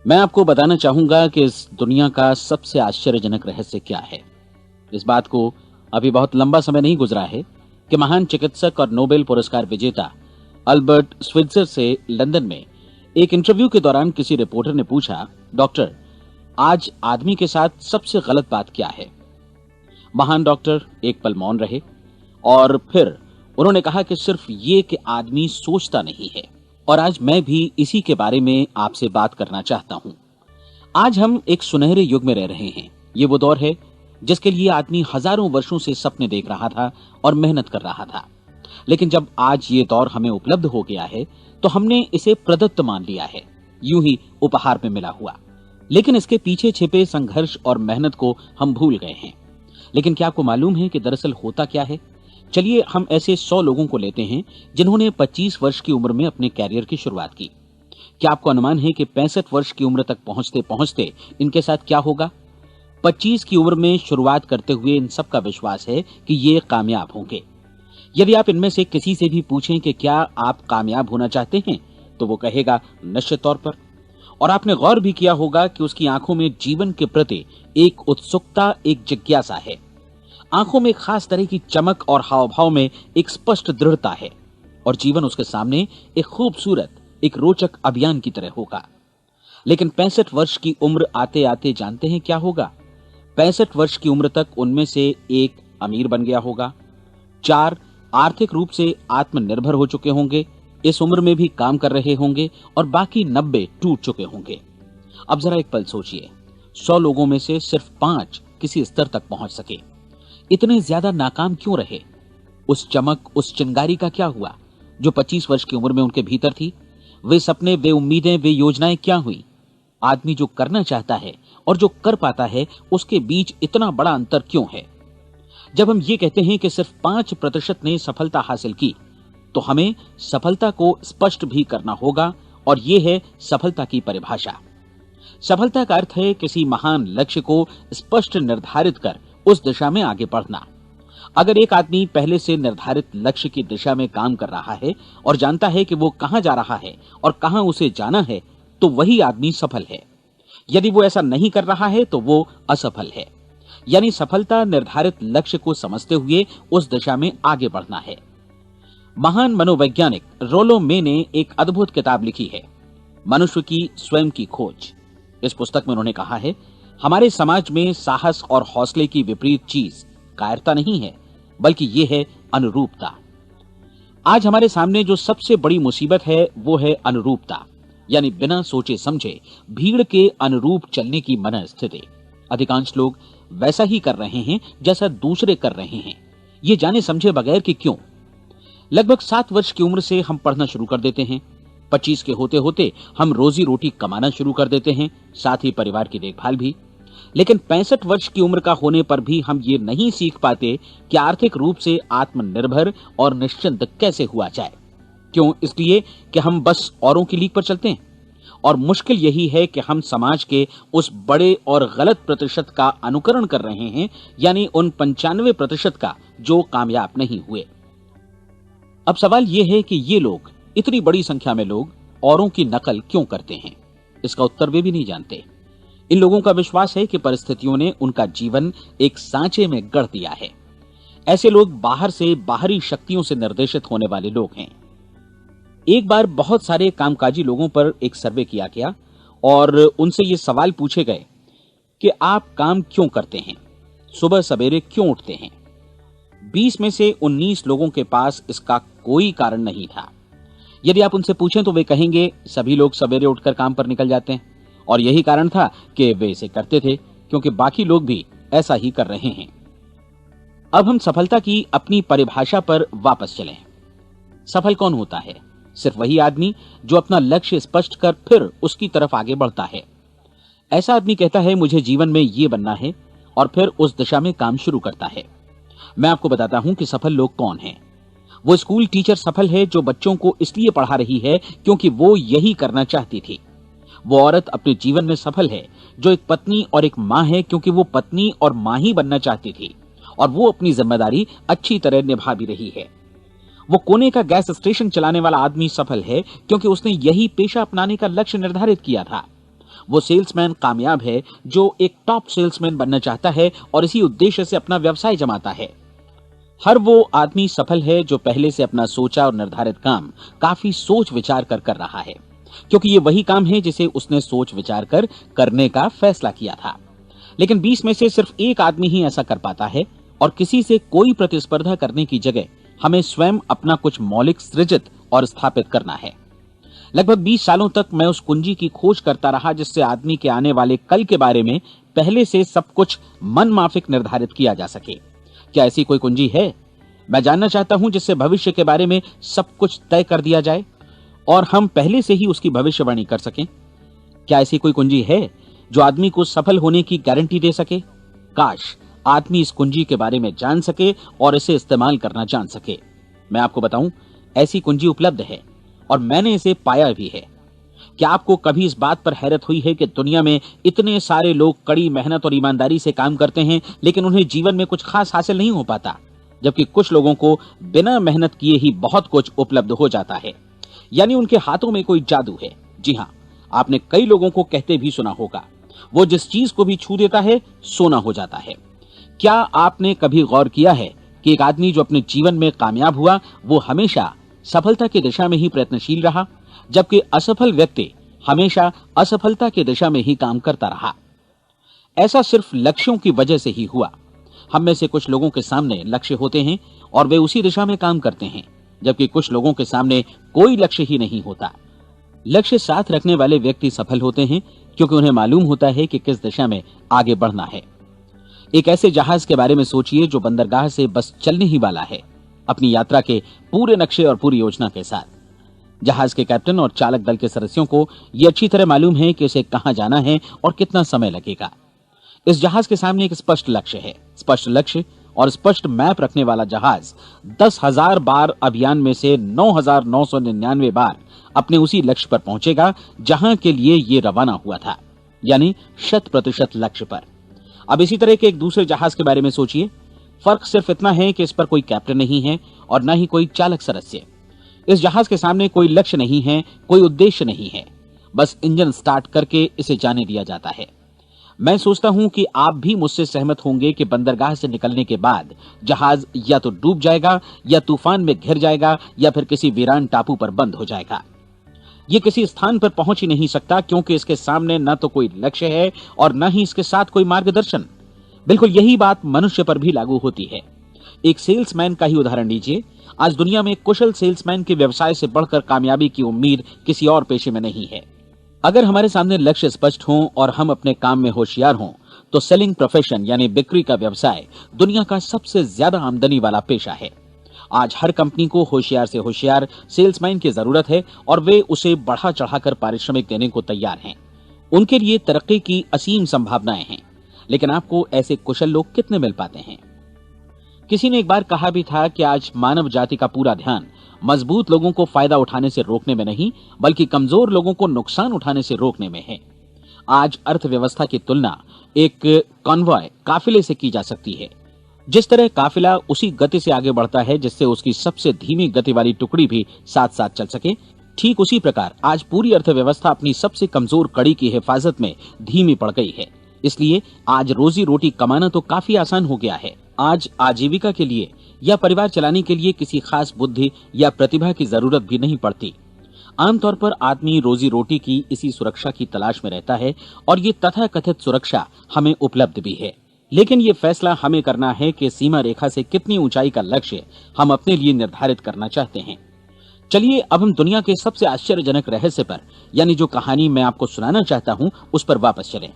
मैं आपको बताना चाहूंगा कि इस दुनिया का सबसे आश्चर्यजनक रहस्य क्या है। इस बात को अभी बहुत लंबा समय नहीं गुजरा है कि महान चिकित्सक और नोबेल पुरस्कार विजेता अल्बर्ट स्विट्जर से लंदन में एक इंटरव्यू के दौरान किसी रिपोर्टर ने पूछा, डॉक्टर, आज आदमी के साथ सबसे गलत बात क्या है। महान डॉक्टर एक पल मौन रहे और फिर उन्होंने कहा कि सिर्फ ये कि आदमी सोचता नहीं है। और आज मैं भी इसी के बारे में आपसे बात करना चाहता हूं। आज हम एक सुनहरे युग में रह रहे हैं। ये वो दौर है जिसके लिए आदमी हजारों वर्षों से सपने देख रहा था और मेहनत कर रहा था। लेकिन जब आज ये दौर हमें उपलब्ध हो गया है तो हमने इसे प्रदत्त मान लिया है, यूं ही उपहार में मिला हुआ। लेकिन इसके पीछे छिपे संघर्ष और मेहनत को हम भूल गए हैं। लेकिन क्या आपको मालूम है कि दरअसल होता क्या है? चलिए हम ऐसे 100 लोगों को लेते हैं जिन्होंने 25 वर्ष की उम्र में अपने कैरियर की शुरुआत की। क्या आपको अनुमान है कि 65 वर्ष की उम्र तक पहुंचते पहुंचते इनके साथ क्या होगा? 25 की उम्र में शुरुआत करते हुए इन सब का विश्वास है कि ये कामयाब होंगे। यदि आप इनमें से किसी से भी पूछें कि क्या आप कामयाब होना चाहते हैं, तो वो कहेगा निश्चित तौर पर। और आपने गौर भी किया होगा कि उसकी आंखों में जीवन के प्रति एक उत्सुकता, एक जिज्ञासा है। आंखों में खास तरह की चमक और हाव भाव में एक स्पष्ट दृढ़ता है और जीवन उसके सामने एक खूबसूरत, एक रोचक अभियान की तरह होगा। लेकिन 65 वर्ष की उम्र आते आते जानते हैं क्या होगा? 65 वर्ष की उम्र तक उनमें से एक अमीर बन गया होगा, 4 आर्थिक रूप से आत्मनिर्भर हो चुके होंगे, इस उम्र में भी काम कर रहे होंगे और बाकी 90 टूट चुके होंगे। अब जरा एक पल सोचिए, 100 लोगों में से सिर्फ 5 किसी स्तर तक पहुंच सके। इतने ज्यादा नाकाम क्यों रहे? उस चमक, उस चिंगारी का क्या हुआ जो 25 वर्ष की उम्र में उनके भीतर थी? वे सपने, वे उम्मीदें, वे योजनाएं क्या हुई? आदमी जो करना चाहता है और जो कर पाता है, उसके बीच इतना बड़ा अंतर क्यों है? जब हम ये कहते हैं कि सिर्फ 5% ने सफलता हासिल की, तो हमें सफलता को स्पष्ट भी करना होगा और यह है सफलता की परिभाषा। सफलता का अर्थ है किसी महान लक्ष्य को स्पष्ट निर्धारित कर उस दिशा में आगे बढ़ना। अगर एक आदमी पहले से निर्धारित लक्ष्य की दिशा में काम कर रहा है और जानता है कि वो कहां जा रहा है और कहां उसे जाना है, तो वही आदमी सफल है। यदि वो ऐसा नहीं कर रहा है तो वो असफल है। यानी सफलता निर्धारित लक्ष्य को समझते हुए उस दिशा में आगे बढ़ना है। महान मनोवैज्ञानिक रोलो मे ने एक अद्भुत किताब लिखी है, मनुष्य की स्वयं की खोज। इस पुस्तक में उन्होंने कहा है, हमारे समाज में साहस और हौसले की विपरीत चीज कायरता नहीं है, बल्कि यह है अनुरूपता। आज हमारे सामने जो सबसे बड़ी मुसीबत है वो है अनुरूपता, यानी बिना सोचे समझे भीड़ के अनुरूप चलने की मनस्थिति। अधिकांश लोग वैसा ही कर रहे हैं जैसा दूसरे कर रहे हैं, ये जाने समझे बगैर कि क्यों। लगभग 7 वर्ष की उम्र से हम पढ़ना शुरू कर देते हैं। 25 के होते होते हम रोजी रोटी कमाना शुरू कर देते हैं, साथ ही परिवार की देखभाल भी। लेकिन 65 वर्ष की उम्र का होने पर भी हम ये नहीं सीख पाते कि आर्थिक रूप से आत्मनिर्भर और निश्चिंत कैसे हुआ जाए। क्यों? इसलिए कि हम बस औरों की लीक पर चलते हैं। और मुश्किल यही है कि हम समाज के उस बड़े और गलत प्रतिशत का अनुकरण कर रहे हैं, यानी उन 95% का जो कामयाब नहीं हुए। अब सवाल यह है कि ये लोग, इतनी बड़ी संख्या में लोग, औरों की नकल क्यों करते हैं? इसका उत्तर वे भी नहीं जानते। इन लोगों का विश्वास है कि परिस्थितियों ने उनका जीवन एक सांचे में गढ़ दिया है। ऐसे लोग बाहर से, बाहरी शक्तियों से निर्देशित होने वाले लोग हैं। एक बार बहुत सारे कामकाजी लोगों पर एक सर्वे किया गया और उनसे ये सवाल पूछे गए कि आप काम क्यों करते हैं, सुबह सवेरे क्यों उठते हैं? 20 में से 19 लोगों के पास इसका कोई कारण नहीं था। यदि आप उनसे पूछें तो वे कहेंगे सभी लोग सवेरे उठकर काम पर निकल जाते हैं और यही कारण था कि वे इसे करते थे क्योंकि बाकी लोग भी ऐसा ही कर रहे हैं। अब हम सफलता की अपनी परिभाषा पर वापस चलें। सफल कौन होता है? सिर्फ वही आदमी जो अपना लक्ष्य स्पष्ट कर फिर उसकी तरफ आगे बढ़ता है। ऐसा आदमी कहता है मुझे जीवन में ये बनना है और फिर उस दिशा में काम शुरू करता है। मैं आपको बताता हूं कि सफल लोग कौन हैं। वो स्कूल टीचर सफल है जो बच्चों को इसलिए पढ़ा रही है क्योंकि वो यही करना चाहती थी। वो औरत अपने जीवन में सफल है जो एक पत्नी और एक मां है क्योंकि वो पत्नी और मां ही बनना चाहती थी और वो अपनी जिम्मेदारी अच्छी तरह निभा भी रही है। वो कोने का गैस स्टेशन चलाने वाला आदमी सफल है क्योंकि उसने यही पेशा अपनाने का लक्ष्य निर्धारित किया था। वो सेल्समैन कामयाब है जो एक टॉप सेल्समैन बनना चाहता है और इसी उद्देश्य से अपना व्यवसाय जमाता है। हर वो आदमी सफल है जो पहले से अपना सोचा और निर्धारित काम काफी सोच विचार कर रहा है, क्योंकि ये वही काम है जिसे उसने सोच विचार कर करने का फैसला किया था। लेकिन 20 में से सिर्फ एक आदमी ही ऐसा कर पाता है, और किसी से कोई प्रतिस्पर्धा करने की जगह हमें स्वयं अपना कुछ मौलिक सृजित और स्थापित करना है। लगभग 20 सालों तक मैं उस कुंजी की खोज करता रहा जिससे आदमी के आने वाले कल के बारे में पहले से सब कुछ मन माफिक निर्धारित किया जा सके। क्या ऐसी कोई कुंजी है? मैं जानना चाहता हूं जिससे भविष्य के बारे में सब कुछ तय कर दिया जाए और हम पहले से ही उसकी भविष्यवाणी कर सकें। क्या ऐसी कोई कुंजी है जो आदमी को सफल होने की गारंटी दे सके? काश आदमी इस कुंजी के बारे में जान सके और इसे इस्तेमाल करना जान सके। मैं आपको बताऊं, ऐसी कुंजी उपलब्ध है और मैंने इसे पाया भी है। क्या आपको कभी इस बात पर हैरत हुई है कि दुनिया में इतने सारे लोग कड़ी मेहनत और ईमानदारी से काम करते हैं, लेकिन उन्हें जीवन में कुछ खास हासिल नहीं हो पाता, जबकि कुछ लोगों को बिना मेहनत किए ही बहुत कुछ उपलब्ध हो जाता है। यानी उनके हाथों में कोई जादू है। जी हाँ, आपने कई लोगों को कहते भी सुना होगा, वो जिस चीज को भी छू देता है सोना हो जाता है। क्या आपने कभी गौर किया है कि एक आदमी जो अपने जीवन में कामयाब हुआ वो हमेशा सफलता की दिशा में ही प्रयत्नशील रहा, जबकि असफल व्यक्ति हमेशा असफलता की दिशा में ही काम करता रहा? ऐसा सिर्फ लक्ष्यों की वजह से ही हुआ। हम में से कुछ लोगों के सामने लक्ष्य होते हैं और वे उसी दिशा में काम करते हैं, जबकि कुछ लोगों के सामने कोई लक्ष्य ही नहीं होता। लक्ष्य साथ रखने वाले व्यक्ति सफल होते हैं क्योंकि उन्हें मालूम होता है कि किस दिशा में आगे बढ़ना है। एक ऐसे जहाज के बारे में सोचिए जो बंदरगाह से बस चलने ही वाला है, अपनी यात्रा के पूरे नक्शे और पूरी योजना के साथ। जहाज के कैप्टन और चालक दल के सदस्यों को यह अच्छी तरह मालूम है कि उसे कहां जाना है और कितना समय लगेगा। इस जहाज के सामने एक स्पष्ट लक्ष्य है। स्पष्ट लक्ष्य और स्पष्ट मैप रखने वाला जहाज 10,000 बार अभियान में से 9,999 बार अपने उसी लक्ष्य पर पहुंचेगा जहां के लिए ये रवाना हुआ था, यानी 100% लक्ष्य पर। अब इसी तरह के एक दूसरे जहाज के बारे में सोचिए। फर्क सिर्फ इतना है कि इस पर कोई कैप्टन नहीं है और न ही कोई चालक सदस्य। इस जहाज के सामने कोई लक्ष्य नहीं है, कोई उद्देश्य नहीं है, बस इंजन स्टार्ट करके इसे जाने दिया जाता है। मैं सोचता हूं कि आप भी मुझसे सहमत होंगे कि बंदरगाह से निकलने के बाद जहाज या तो डूब जाएगा या तूफान में घिर जाएगा या फिर किसी वीरान टापू पर बंद हो जाएगा। ये किसी स्थान पर पहुंच ही नहीं सकता क्योंकि इसके सामने न तो कोई लक्ष्य है और न ही इसके साथ कोई मार्गदर्शन। बिल्कुल यही बात मनुष्य पर भी लागू होती है। एक सेल्समैन का ही उदाहरण लीजिए। आज दुनिया में कुशल सेल्समैन के व्यवसाय से बढ़कर कामयाबी की उम्मीद किसी और पेशे में नहीं है। अगर हमारे सामने लक्ष्य स्पष्ट हो और हम अपने काम में होशियार हों, तो सेलिंग प्रोफेशन यानी बिक्री का व्यवसाय दुनिया का सबसे ज्यादा आमदनी वाला पेशा है। आज हर कंपनी को होशियार से होशियार सेल्समैन की जरूरत है और वे उसे बढ़ा चढ़ाकर पारिश्रमिक देने को तैयार हैं। उनके लिए तरक्की की असीम संभावनाएं हैं, लेकिन आपको ऐसे कुशल लोग कितने मिल पाते हैं? किसी ने एक बार कहा भी था कि आज मानव जाति का पूरा ध्यान मजबूत लोगों को फायदा उठाने से रोकने में नहीं, बल्कि कमजोर लोगों को नुकसान उठाने से रोकने में है। आज अर्थव्यवस्था की तुलना एक कॉन्वॉय काफिले से की जा सकती है। जिस तरह काफिला उसी गति से आगे बढ़ता है जिससे उसकी सबसे धीमी गति वाली टुकड़ी भी साथ साथ चल सके, ठीक उसी प्रकार आज पूरी अर्थव्यवस्था अपनी सबसे कमजोर कड़ी की हिफाजत में धीमी पड़ गई है। इसलिए आज रोजी रोटी कमाना तो काफी आसान हो गया है। आज आजीविका के लिए या परिवार चलाने के लिए किसी खास बुद्धि या प्रतिभा की जरूरत भी नहीं पड़ती। आमतौर पर आदमी रोजी रोटी की इसी सुरक्षा की तलाश में रहता है और ये तथाकथित सुरक्षा हमें उपलब्ध भी है। लेकिन ये फैसला हमें करना है कि सीमा रेखा से कितनी ऊंचाई का लक्ष्य हम अपने लिए निर्धारित करना चाहते हैं। चलिए अब हम दुनिया के सबसे आश्चर्यजनक रहस्य पर, यानी जो कहानी मैं आपको सुनाना चाहता हूं, उस पर वापस चलें।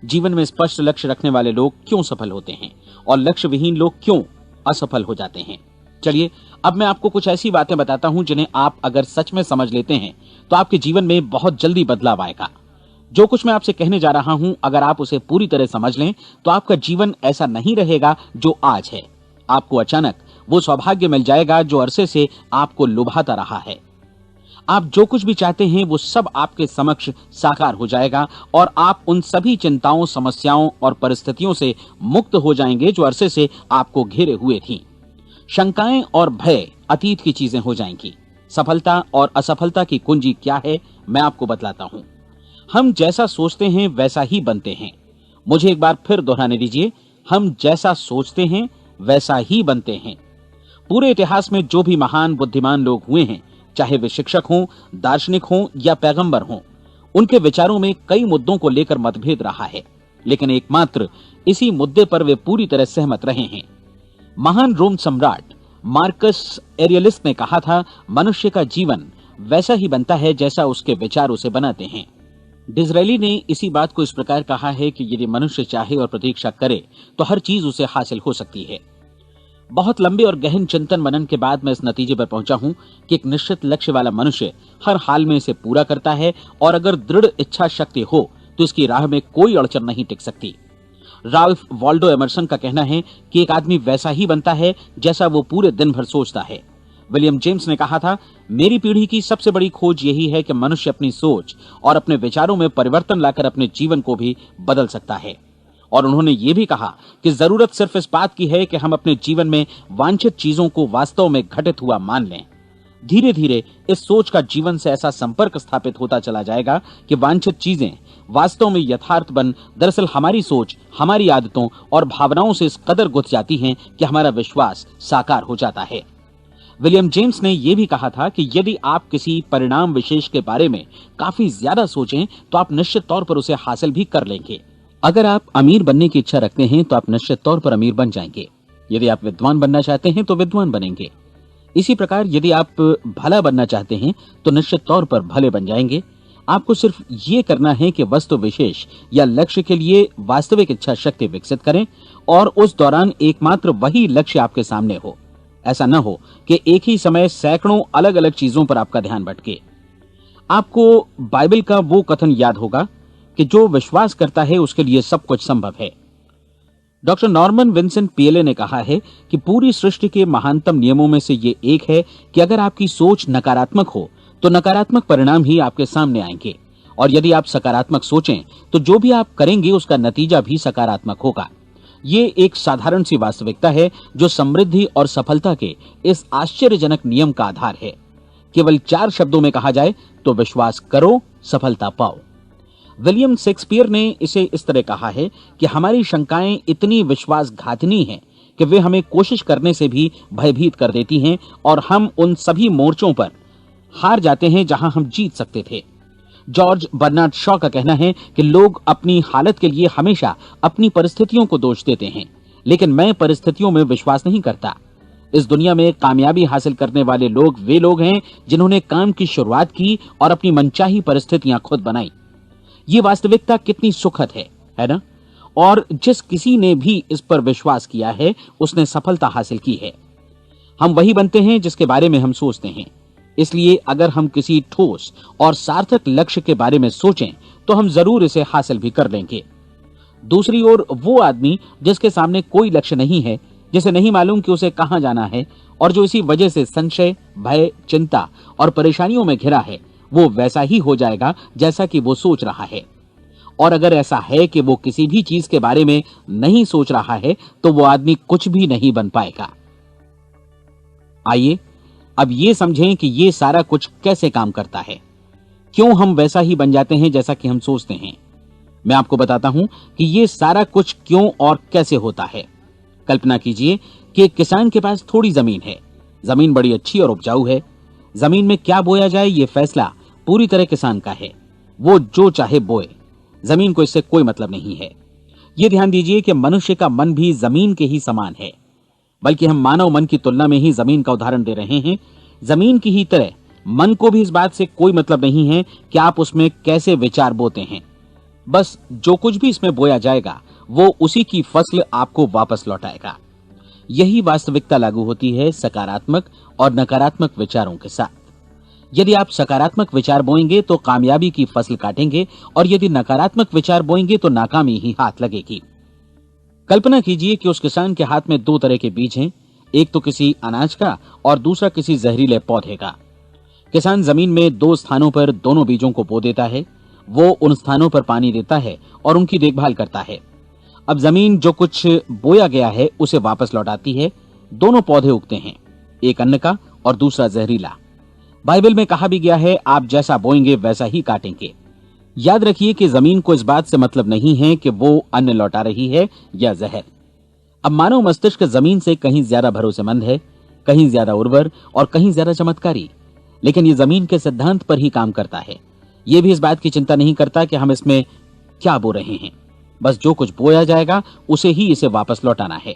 जीवन में स्पष्ट लक्ष्य रखने वाले लोग क्यों सफल होते हैं और लक्ष्य विहीन लोग क्यों असफल हो जाते हैं? चलिए अब मैं आपको कुछ ऐसी बातें बताता हूं जिन्हें आप अगर सच में समझ लेते हैं तो आपके जीवन में बहुत जल्दी बदलाव आएगा। जो कुछ मैं आपसे कहने जा रहा हूं, अगर आप उसे पूरी तरह समझ लें तो आपका जीवन ऐसा नहीं रहेगा जो आज है। आपको अचानक वो सौभाग्य मिल जाएगा जो अरसे से आपको लुभाता रहा है। आप जो कुछ भी चाहते हैं वो सब आपके समक्ष साकार हो जाएगा और आप उन सभी चिंताओं, समस्याओं और परिस्थितियों से मुक्त हो जाएंगे जो अरसे से आपको घेरे हुए थीं। शंकाएं और भय अतीत की चीजें हो जाएंगी। सफलता और असफलता की कुंजी क्या है, मैं आपको बतलाता हूं। हम जैसा सोचते हैं वैसा ही बनते हैं। मुझे एक बार फिर दोहराने दीजिए, हम जैसा सोचते हैं वैसा ही बनते हैं। पूरे इतिहास में जो भी महान बुद्धिमान लोग हुए हैं, चाहे वे शिक्षक हों, दार्शनिक हों या पैगंबर हों, उनके विचारों में कई मुद्दों को लेकर मतभेद रहा है, लेकिन एकमात्र इसी मुद्दे पर वे पूरी तरह सहमत रहे हैं। महान रोम सम्राट मार्कस एरियलिस ने कहा था, मनुष्य का जीवन वैसा ही बनता है जैसा उसके विचार उसे बनाते हैं। डिज़रायली ने इसी बात को इस प्रकार कहा है कि यदि मनुष्य चाहे और प्रतीक्षा करे तो हर चीज उसे हासिल हो सकती है। बहुत लंबे और गहन चिंतन मनन के बाद मैं इस नतीजे पर पहुंचा हूं कि एक निश्चित लक्ष्य वाला मनुष्य हर हाल में इसे पूरा करता है, और अगर दृढ़ इच्छा शक्ति हो तो इसकी राह में कोई अड़चन नहीं टिक सकती। राल्फ वॉल्डो एमर्सन का कहना है कि एक आदमी वैसा ही बनता है जैसा वो पूरे दिन भर सोचता है। विलियम जेम्स ने कहा था, मेरी पीढ़ी की सबसे बड़ी खोज यही है कि मनुष्य अपनी सोच और अपने विचारों में परिवर्तन लाकर अपने जीवन को भी बदल सकता है। और उन्होंने ये भी कहा कि जरूरत सिर्फ इस बात की है कि हम अपने जीवन में वांछित चीजों को वास्तव में घटित हुआ मान लें। धीरे धीरे इस सोच का जीवन से ऐसा संपर्क स्थापित होता चला जाएगा कि वांछित चीजें वास्तव में यथार्थ बन दरअसल हमारी सोच, हमारी आदतों और भावनाओं से इस कदर गुथ जाती हैं कि हमारा विश्वास साकार हो जाता है। विलियम जेम्स ने यह भी कहा था कि यदि आप किसी परिणाम विशेष के बारे में काफी ज्यादा सोचें तो आप निश्चित तौर पर उसे हासिल भी कर लेंगे। अगर आप अमीर बनने की इच्छा रखते हैं तो आप निश्चित तौर पर अमीर बन जाएंगे। यदि आप विद्वान बनना चाहते हैं तो विद्वान बनेंगे। इसी प्रकार यदि आप भला बनना चाहते हैं तो निश्चित तौर पर भले बन जाएंगे। आपको सिर्फ ये करना है कि वस्तु विशेष या लक्ष्य के लिए वास्तविक इच्छा शक्ति विकसित करें और उस दौरान एकमात्र वही लक्ष्य आपके सामने हो। ऐसा न हो कि एक ही समय सैकड़ों अलग अलग चीजों पर आपका ध्यान भटके। आपको बाइबल का वो कथन याद होगा कि जो विश्वास करता है उसके लिए सब कुछ संभव है। डॉक्टर नॉर्मन विंसेंट पीएले ने कहा है कि पूरी सृष्टि के महानतम नियमों में से ये एक है कि अगर आपकी सोच नकारात्मक हो तो नकारात्मक परिणाम ही आपके सामने आएंगे, और यदि आप सकारात्मक सोचें तो जो भी आप करेंगे उसका नतीजा भी सकारात्मक होगा। ये एक साधारण सी वास्तविकता है जो समृद्धि और सफलता के इस आश्चर्यजनक नियम का आधार है। केवल 4 शब्दों में कहा जाए तो विश्वास करो, सफलता पाओ। विलियम शेक्सपियर ने इसे इस तरह कहा है कि हमारी शंकाएं इतनी विश्वासघातिनी हैं कि वे हमें कोशिश करने से भी भयभीत कर देती हैं, और हम उन सभी मोर्चों पर हार जाते हैं जहां हम जीत सकते थे। जॉर्ज बर्नार्ड शॉ का कहना है कि लोग अपनी हालत के लिए हमेशा अपनी परिस्थितियों को दोष देते हैं, लेकिन मैं परिस्थितियों में विश्वास नहीं करता। इस दुनिया में कामयाबी हासिल करने वाले लोग वे लोग हैं जिन्होंने काम की शुरुआत की और अपनी मनचाही परिस्थितियां खुद बनाई। ये वास्तविकता कितनी सुखद है ना? और जिस किसी ने भी इस पर विश्वास किया है उसने सफलता हासिल की है। हम वही बनते हैं जिसके बारे में हम सोचते हैं। इसलिए अगर हम किसी ठोस और सार्थक लक्ष्य के बारे में सोचें तो हम जरूर इसे हासिल भी कर लेंगे। दूसरी ओर वो आदमी जिसके सामने कोई लक्ष्य नहीं है, जिसे नहीं मालूम कि उसे कहां जाना है, और जो इसी वजह से संशय, भय, चिंता और परेशानियों में घिरा है, वो वैसा ही हो जाएगा जैसा कि वो सोच रहा है। और अगर ऐसा है कि वो किसी भी चीज के बारे में नहीं सोच रहा है तो वो आदमी कुछ भी नहीं बन पाएगा। आइए अब ये समझें कि ये सारा कुछ कैसे काम करता है, क्यों हम वैसा ही बन जाते हैं जैसा कि हम सोचते हैं। मैं आपको बताता हूं कि ये सारा कुछ क्यों और कैसे होता है। कल्पना कीजिए कि एक किसान के पास थोड़ी जमीन है। जमीन बड़ी अच्छी और उपजाऊ है। जमीन में क्या बोया जाए ये फैसला पूरी तरह किसान का है। वो जो चाहे बोए, जमीन को इससे कोई मतलब नहीं है। ये ध्यान दीजिए कि मनुष्य का मन भी जमीन के ही समान है, बल्कि हम मानव मन की तुलना में ही जमीन का उदाहरण दे रहे हैं। जमीन की ही तरह मन को भी इस बात से कोई मतलब नहीं है कि आप उसमें कैसे विचार बोते हैं। बस जो कुछ भी इसमें बोया जाएगा वो उसी की फसल आपको वापस लौटाएगा। यही वास्तविकता लागू होती है सकारात्मक और नकारात्मक विचारों के साथ। यदि आप सकारात्मक विचार बोएंगे तो कामयाबी की फसल काटेंगे, और यदि नकारात्मक विचार बोएंगे तो नाकामी ही हाथ लगेगी। कल्पना कीजिए कि उस किसान के हाथ में 2 तरह के बीज हैं, एक तो किसी अनाज का और दूसरा किसी जहरीले पौधे का। किसान जमीन में 2 स्थानों पर दोनों बीजों को बो देता है। वो उन स्थानों पर पानी देता है और उनकी देखभाल करता है। अब जमीन जो कुछ बोया गया है उसे वापस लौटाती है। दोनों पौधे उगते हैं, एक अन्न का और दूसरा जहरीला। बाइबल में कहा भी गया है, आप जैसा बोएंगे वैसा ही काटेंगे। याद रखिए कि जमीन को इस बात से मतलब नहीं है कि वो अन्न लौटा रही है या जहर। अब मानव मस्तिष्क जमीन से कहीं ज्यादा भरोसेमंद है, कहीं ज्यादा उर्वर और कहीं ज्यादा चमत्कारी, लेकिन ये जमीन के सिद्धांत पर ही काम करता है। ये भी इस बात की चिंता नहीं करता कि हम इसमें क्या बो रहे हैं। बस जो कुछ बोया जाएगा उसे ही इसे वापस लौटाना है,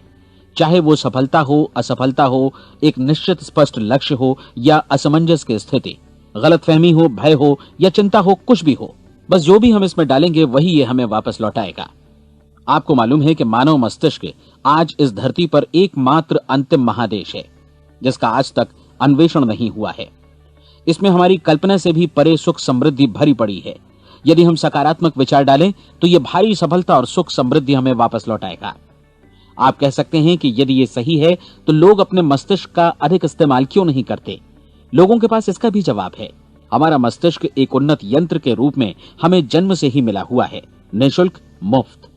चाहे वो सफलता हो, असफलता हो, एक निश्चित स्पष्ट लक्ष्य हो या असमंजस की स्थिति, गलतफहमी हो, भय हो या चिंता हो, कुछ भी हो। बस जो भी हम इसमें डालेंगे वही ये हमें वापस लौटाएगा। आपको मालूम है कि मानव मस्तिष्क आज इस धरती पर एकमात्र अंतिम महादेश है जिसका आज तक अन्वेषण नहीं हुआ है। इसमें हमारी कल्पना से भी परे सुख समृद्धि भरी पड़ी है। यदि हम सकारात्मक विचार डालें तो यह भारी सफलता और सुख समृद्धि हमें वापस लौटाएगा। आप कह सकते हैं कि यदि ये सही है तो लोग अपने मस्तिष्क का अधिक इस्तेमाल क्यों नहीं करते? लोगों के पास इसका भी जवाब है। हमारा मस्तिष्क एक उन्नत यंत्र के रूप में हमें जन्म से ही मिला हुआ है, निःशुल्क, मुफ्त।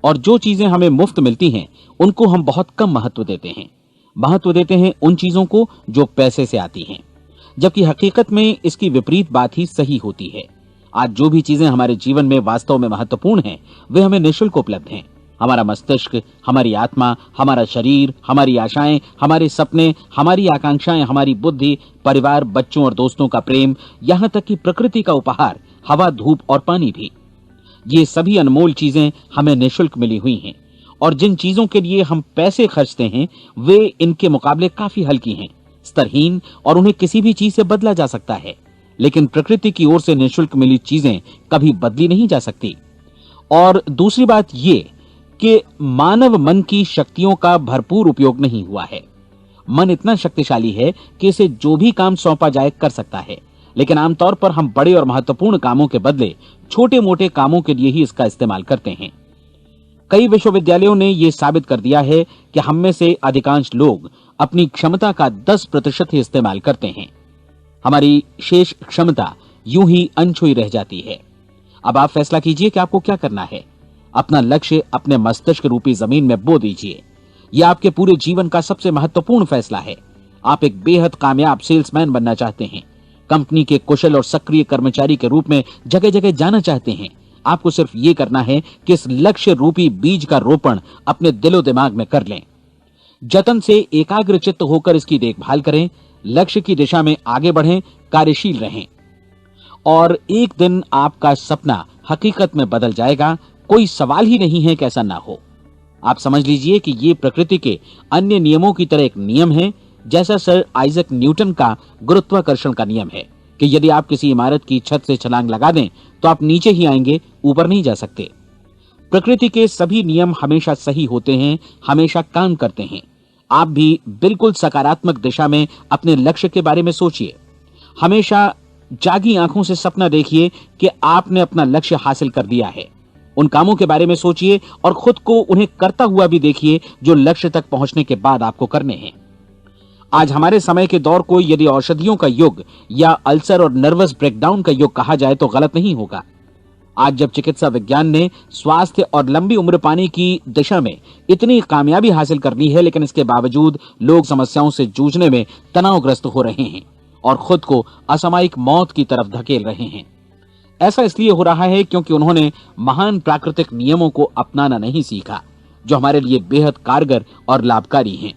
और जो चीजें हमें मुफ्त मिलती हैं उनको हम बहुत कम महत्व देते हैं। महत्व देते हैं उन चीजों को जो पैसे से आती हैं, जबकि हकीकत में इसकी विपरीत बात ही सही होती है। आज जो भी चीजें हमारे जीवन में वास्तव में महत्वपूर्ण हैं वे हमें निःशुल्क उपलब्ध हैं। हमारा मस्तिष्क, हमारी आत्मा, हमारा शरीर, हमारी आशाएं, हमारे सपने, हमारी आकांक्षाएं, हमारी बुद्धि, परिवार, बच्चों और दोस्तों का प्रेम, यहां तक कि प्रकृति का उपहार, हवा, धूप और पानी भी। ये सभी अनमोल चीजें हमें निःशुल्क मिली हुई हैं और जिन चीजों के लिए हम पैसे खर्चते हैं वे इनके मुकाबले काफी हल्की हैं, स्तरहीन, और उन्हें किसी भी चीज से बदला जा सकता है। लेकिन प्रकृति की ओर से निःशुल्क मिली चीजें कभी बदली नहीं जा सकती। और दूसरी बात ये कि मानव मन की शक्तियों का भरपूर उपयोग नहीं हुआ है। मन इतना शक्तिशाली है कि इसे जो भी काम सौंपा जाए कर सकता है, लेकिन आमतौर पर हम बड़े और महत्वपूर्ण कामों के बदले छोटे मोटे कामों के लिए ही इसका इस्तेमाल करते हैं। कई विश्वविद्यालयों ने यह साबित कर दिया है कि हम में से अधिकांश लोग अपनी क्षमता का 10% ही इस्तेमाल करते हैं। हमारी शेष क्षमता यूं ही अनछुई रह जाती है। अब आप फैसला कीजिए कि आपको क्या करना है। अपना लक्ष्य अपने मस्तिष्क रूपी जमीन में बो दीजिए। यह आपके पूरे जीवन का सबसे महत्वपूर्ण फैसला है। आप एक बेहद कामयाब सेल्समैन बनना चाहते हैं, कंपनी के कुशल और सक्रिय कर्मचारी के रूप में जगह जगह जाना चाहते हैं। आपको सिर्फ ये करना है कि इस लक्ष्य रूपी बीज का रोपण अपने दिलो दिमाग में कर लें। जतन से एकाग्रचित्त होकर इसकी देखभाल करें, लक्ष्य की दिशा में आगे बढ़ें, कार्यशील रहें और एक दिन आपका सपना हकीकत में बदल जाएगा। कोई सवाल ही नहीं है कि ऐसा ना हो। आप समझ लीजिए कि ये प्रकृति के अन्य नियमों की तरह एक नियम है, जैसा सर आइजक न्यूटन का गुरुत्वाकर्षण का नियम है कि यदि आप किसी इमारत की छत से छलांग लगा दें तो आप नीचे ही आएंगे, ऊपर नहीं जा सकते। प्रकृति के सभी नियम हमेशा सही होते हैं, हमेशा काम करते हैं। आप भी बिल्कुल सकारात्मक दिशा में अपने लक्ष्य के बारे में सोचिए। हमेशा जागी आंखों से सपना देखिए कि आपने अपना लक्ष्य हासिल कर दिया है। उन कामों के बारे में सोचिए और खुद को उन्हें करता हुआ भी देखिए जो लक्ष्य तक पहुंचने के बाद आपको करने हैं। आज हमारे समय के दौर को यदि औषधियों का युग या अल्सर और नर्वस ब्रेकडाउन का युग कहा जाए तो गलत नहीं होगा। आज जब चिकित्सा विज्ञान ने स्वास्थ्य और लंबी उम्र पाने की दिशा में इतनी कामयाबी हासिल कर ली है, लेकिन इसके बावजूद लोग समस्याओं से जूझने में तनावग्रस्त हो रहे हैं और खुद को असामयिक मौत की तरफ धकेल रहे हैं। ऐसा इसलिए हो रहा है क्योंकि उन्होंने महान प्राकृतिक नियमों को अपनाना नहीं सीखा जो हमारे लिए बेहद कारगर और लाभकारी हैं।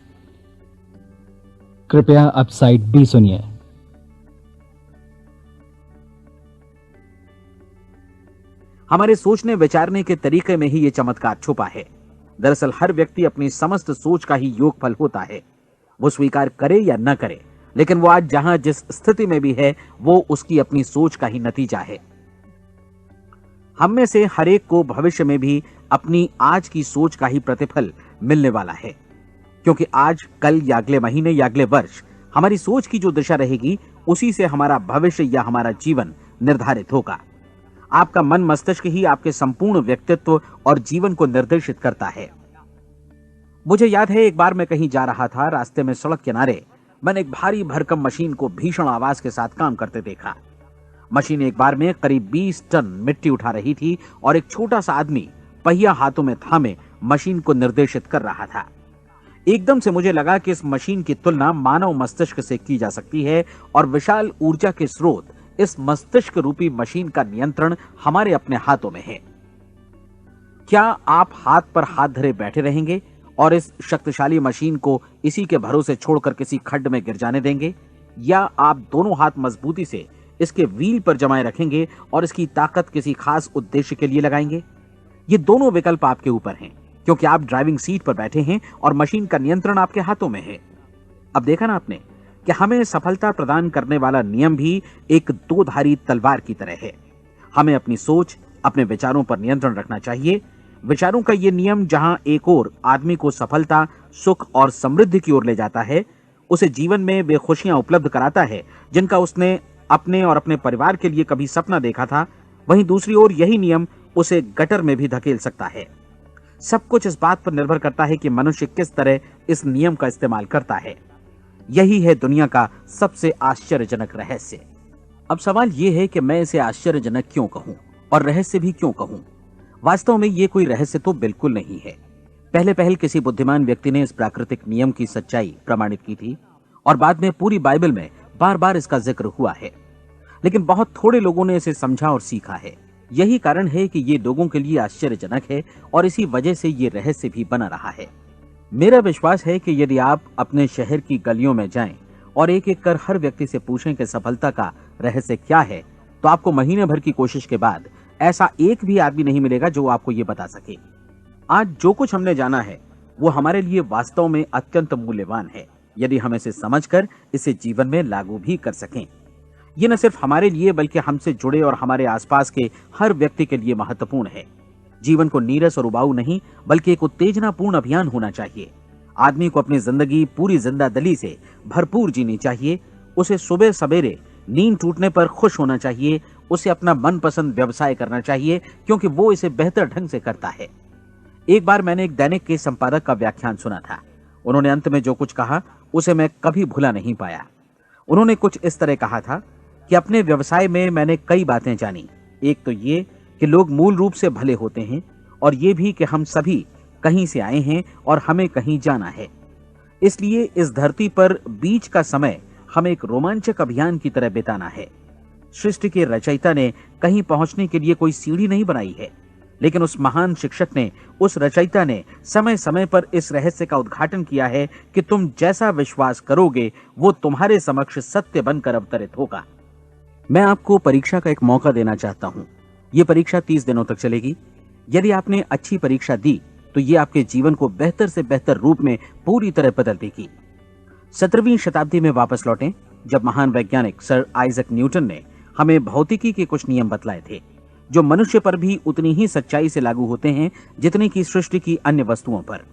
कृपया अब साइड बी सुनिए। हमारे सोचने विचारने के तरीके में ही ये चमत्कार छुपा है। दरअसल हर व्यक्ति अपनी समस्त सोच का ही योगफल होता है, वो स्वीकार करे या न करे, लेकिन वो आज जहां जिस स्थिति में भी है वो उसकी अपनी सोच का ही नतीजा है। हम में से हर एक को भविष्य में भी अपनी आज की सोच का ही प्रतिफल मिलने वाला है, क्योंकि आज, कल या अगले महीने या अगले वर्ष हमारी सोच की जो दिशा रहेगी उसी से हमारा भविष्य या हमारा जीवन निर्धारित होगा। आपका मन मस्तिष्क ही आपके संपूर्ण व्यक्तित्व और जीवन को निर्देशित करता है। मुझे याद है एक बार मैं कहीं जा रहा था, रास्ते में सड़क किनारे मैंने एक भारी भरकम मशीन को भीषण आवाज के साथ काम करते देखा। मशीन एक बार में करीब 20 टन मिट्टी उठा रही थी और एक छोटा सा आदमी पहिया हाथों में थामे मशीन को निर्देशित कर रहा था। एकदम से मुझे लगा कि इस मशीन की तुलना मानव मस्तिष्क से की जा सकती है और विशाल ऊर्जा के स्रोत इस मस्तिष्क रूपी मशीन का नियंत्रण हमारे अपने हाथों में है। क्या आप हाथ पर हाथ धरे बैठे रहेंगे और इस शक्तिशाली मशीन को इसी के भरोसे छोड़कर किसी खड्ड में गिर जाने देंगे, या आप दोनों हाथ मजबूती से इसके व्हील पर जमाए रखेंगे और इसकी ताकत किसी खास उद्देश्य के लिए लगाएंगे? ये दोनों विकल्प आपके ऊपर हैं, क्योंकि आप ड्राइविंग सीट पर बैठे हैं और मशीन का नियंत्रण आपके हाथों में है। अब देखा ना आपने कि हमें सफलता प्रदान करने वाला नियम भी एक दो-धारी तलवार की तरह है। हमें अपनी सोच, अपने विचारों पर नियंत्रण रखना चाहिए। विचारों का ये नियम जहां एक ओर आदमी को सफलता, सुख और समृद्धि की ओर ले जाता है, उसे जीवन में वे खुशियां उपलब्ध कराता है जिनका उसने अपने और अपने परिवार के लिए कभी सपना देखा था, वहीं दूसरी ओर यही नियम उसे गटर में भी धकेल सकता है। सब कुछ इस बात पर निर्भर करता है कि मनुष्य किस तरह इस नियम का इस्तेमाल करता है। यही है दुनिया का सबसे आश्चर्यजनक रहस्य। अब सवाल यह है कि मैं इसे आश्चर्यजनक क्यों कहूं और रहस्य भी क्यों कहूं? वास्तव में यह कोई रहस्य तो बिल्कुल नहीं है। पहले पहल किसी बुद्धिमान व्यक्ति ने इस प्राकृतिक नियम की सच्चाई प्रमाणित की थी और बाद में पूरी बाइबल में बार बार इसका जिक्र हुआ है, लेकिन बहुत थोड़े लोगों ने इसे समझा और सीखा है। यही कारण है कि ये लोगों के लिए आश्चर्यजनक है और इसी वजह से ये रहस्य भी बना रहा है। मेरा विश्वास है कि यदि आप अपने शहर की गलियों में जाएं और एक एक कर हर व्यक्ति से पूछें कि सफलता का रहस्य क्या है, तो आपको महीने भर की कोशिश के बाद ऐसा एक भी आदमी नहीं मिलेगा जो आपको ये बता सके। आज जो कुछ हमने जाना है वो हमारे लिए वास्तव में अत्यंत मूल्यवान है, यदि हम इसे समझकर इसे जीवन में लागू भी कर सकें। ये न सिर्फ हमारे लिए बल्कि हमसे जुड़े और हमारे आसपास के हर व्यक्ति के लिए महत्वपूर्ण है। जीवन को नीरस और उबाऊ नहीं बल्कि एक उत्तेजनापूर्ण अभियान होना चाहिए। आदमी को अपनी जिंदगी पूरी जिंदादिली से भरपूर जीनी चाहिए। उसे सुबह सवेरे नींद टूटने पर खुश होना चाहिए। उसे अपना मनपसंद व्यवसाय करना चाहिए, क्योंकि वो इसे बेहतर ढंग से करता है। एक बार मैंने एक दैनिक के संपादक का व्याख्यान सुना था। उन्होंने अंत में जो कुछ कहा उसे मैं कभी भुला नहीं पाया। उन्होंने कुछ इस तरह कहा था कि अपने व्यवसाय में मैंने कई बातें जानी। एक तो ये कि लोग मूल रूप से भले होते हैं, और ये भी कि हम सभी कहीं से आए हैं और हमें कहीं जाना है। इसलिए इस धरती पर बीच का समय हमें एक रोमांचक अभियान की तरह बिताना है। सृष्टि के रचयिता ने कहीं पहुंचने के लिए कोई सीढ़ी नहीं बनाई है, लेकिन उस महान शिक्षक ने, उस रचयिता ने समय समय पर इस रहस्य का उद्घाटन किया है कि तुम जैसा विश्वास करोगे वो तुम्हारे समक्ष सत्य बनकर अवतरित होगा। मैं आपको परीक्षा का एक मौका देना चाहता हूं। यह परीक्षा 30 दिनों तक चलेगी। यदि आपने अच्छी परीक्षा दी तो ये आपके जीवन को बेहतर से बेहतर रूप में पूरी तरह बदल देगी। 17वीं शताब्दी में वापस लौटें, जब महान वैज्ञानिक सर आइजक न्यूटन ने हमें भौतिकी के कुछ नियम बतलाए थे, जो मनुष्य पर भी उतनी ही सच्चाई से लागू होते हैं जितनी की सृष्टि की अन्य वस्तुओं पर।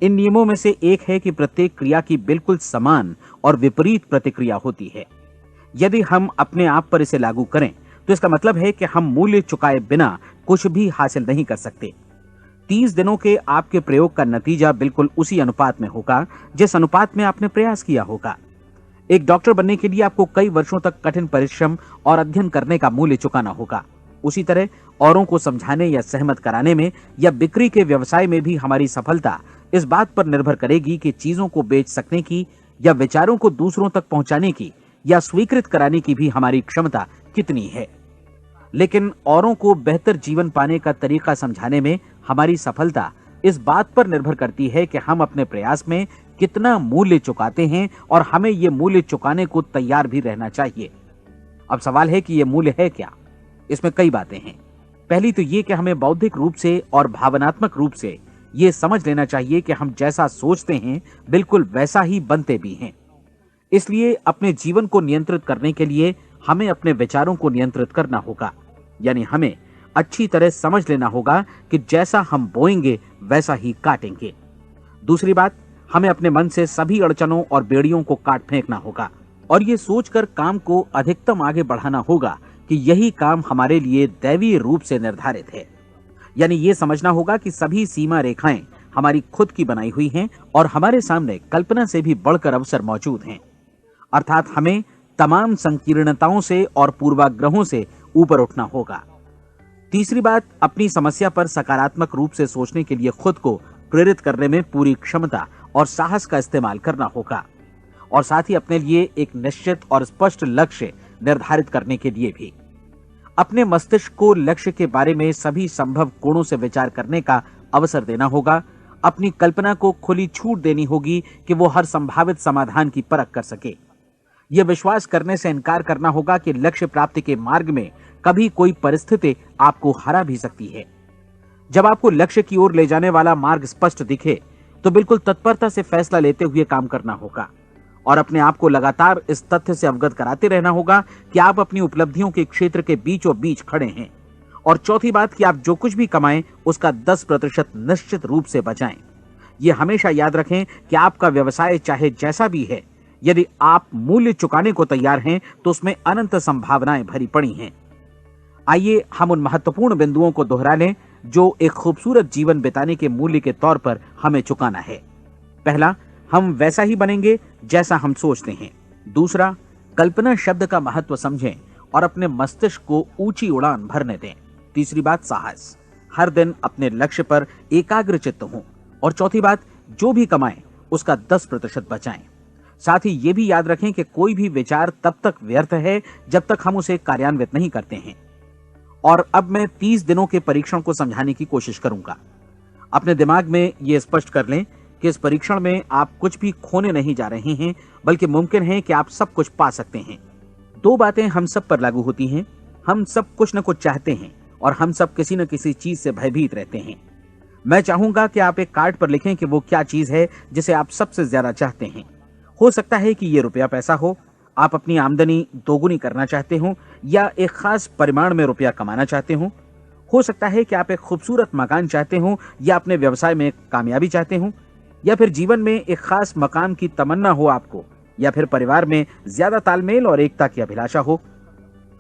इन नियमों में से एक है कि प्रत्येक क्रिया की बिल्कुल समान और विपरीत प्रतिक्रिया होती है। यदि हम अपने आप पर इसे लागू करें तो इसका मतलब है कि हम मूल्य चुकाए बिना कुछ भी हासिल नहीं कर सकते। 30 दिनों के आपके प्रयोग का नतीजा बिल्कुल उसी अनुपात में होगा जिस अनुपात में आपने प्रयास किया होगा। एक डॉक्टर बनने के लिए आपको कई वर्षों तक कठिन परिश्रम और अध्ययन करने का मूल्य चुकाना होगा। उसी तरह औरों को समझाने या सहमत कराने में या बिक्री के व्यवसाय में भी हमारी सफलता इस बात पर निर्भर करेगी कि चीजों को बेच सकने की या विचारों को दूसरों तक पहुंचाने की या स्वीकृत कराने की भी हमारी क्षमता कितनी है। लेकिन औरों को बेहतर जीवन पाने का तरीका समझाने में हमारी सफलता इस बात पर निर्भर करती है कि हम अपने प्रयास में कितना मूल्य चुकाते हैं, और हमें यह मूल्य चुकाने को तैयार भी रहना चाहिए। अब सवाल है कि यह मूल्य है क्या? इसमें कई बातें हैं। पहली तो यह कि हमें बौद्धिक रूप से और भावनात्मक रूप से यह समझ लेना चाहिए कि हम जैसा सोचते हैं बिल्कुल वैसा ही बनते भी हैं। इसलिए अपने जीवन को नियंत्रित करने के लिए हमें अपने विचारों को नियंत्रित करना होगा। यानी हमें अच्छी तरह समझ लेना होगा कि जैसा हम बोएंगे वैसा ही काटेंगे। दूसरी बात, हमें अपने मन से सभी अड़चनों और बेड़ियों को काट फेंकना होगा और ये सोचकर काम को अधिकतम आगे बढ़ाना होगा कि यही काम हमारे लिए दैवीय रूप से निर्धारित है। यानी ये समझना होगा कि सभी सीमा रेखाएं हमारी खुद की बनाई हुई हैं और हमारे सामने कल्पना से भी बढ़कर अवसर मौजूद हैं। अर्थात हमें तमाम संकीर्णताओं से और पूर्वाग्रहों से ऊपर उठना होगा। तीसरी बात, अपनी समस्या पर सकारात्मक रूप से सोचने के लिए खुद को प्रेरित करने में पूरी क्षमता और साहस का इस्तेमाल करना होगा, और साथ ही अपने लिए एक निश्चित और स्पष्ट लक्ष्य निर्धारित करने के लिए भी। अपने मस्तिष्क को लक्ष्य के बारे में सभी संभव कोणों से विचार करने का अवसर देना होगा। अपनी कल्पना को खुली छूट देनी होगी कि वो हर संभावित समाधान की परख कर सके। यह विश्वास करने से इनकार करना होगा कि लक्ष्य प्राप्ति के मार्ग में कभी कोई परिस्थिति आपको हरा भी सकती है। जब आपको लक्ष्य की ओर ले जाने वाला मार्ग स्पष्ट दिखे तो बिल्कुल तत्परता से फैसला लेते हुए काम करना होगा और अपने आप को लगातार इस तथ्य से अवगत कराते रहना होगा कि आप अपनी उपलब्धियों के क्षेत्र के बीचों बीच खड़े हैं। और चौथी बात कि आप जो कुछ भी कमाएं उसका 10% निश्चित रूप से बचाएं। यह हमेशा याद रखें कि आपका व्यवसाय चाहे जैसा भी है, यदि आप मूल्य चुकाने को तैयार हैं तो उसमें अनंत संभावनाएं भरी पड़ी हैं। आइए हम उन महत्वपूर्ण बिंदुओं को दोहरा लें जो एक खूबसूरत जीवन बिताने के मूल्य के तौर पर हमें चुकाना है। पहला, हम वैसा ही बनेंगे जैसा हम सोचते हैं। दूसरा, कल्पना शब्द का महत्व समझें और अपने मस्तिष्क को ऊंची उड़ान भरने दें। तीसरी बात, साहस, हर दिन अपने लक्ष्य पर एकाग्र चित्त हों। और चौथी बात, जो भी कमाएं उसका 10% बचाएं। साथ ही ये भी याद रखें कि कोई भी विचार तब तक व्यर्थ है जब तक हम उसे कार्यान्वित नहीं करते हैं। और अब मैं 30 दिनों के परीक्षण को समझाने की कोशिश करूंगा। अपने दिमाग में यह स्पष्ट कर लें कि इस परीक्षण में आप कुछ भी खोने नहीं जा रहे हैं, बल्कि मुमकिन है कि आप सब कुछ पा सकते हैं। 2 बातें हम सब पर लागू होती हैं। हम सब कुछ न कुछ चाहते हैं और हम सब किसी न किसी चीज से भयभीत रहते हैं। मैं चाहूंगा कि आप एक कार्ड पर लिखें कि वो क्या चीज है जिसे आप सबसे ज्यादा चाहते हैं। हो सकता है कि ये रुपया पैसा हो, आप अपनी आमदनी दोगुनी करना चाहते हो, या एक खास परिमाण में रुपया कमाना चाहते हो सकता है कि आप एक खूबसूरत मकान चाहते हो, या अपने व्यवसाय में कामयाबी चाहते हो, या फिर जीवन में एक खास मकाम की तमन्ना हो आपको, या फिर परिवार में ज्यादा तालमेल और एकता की अभिलाषा हो।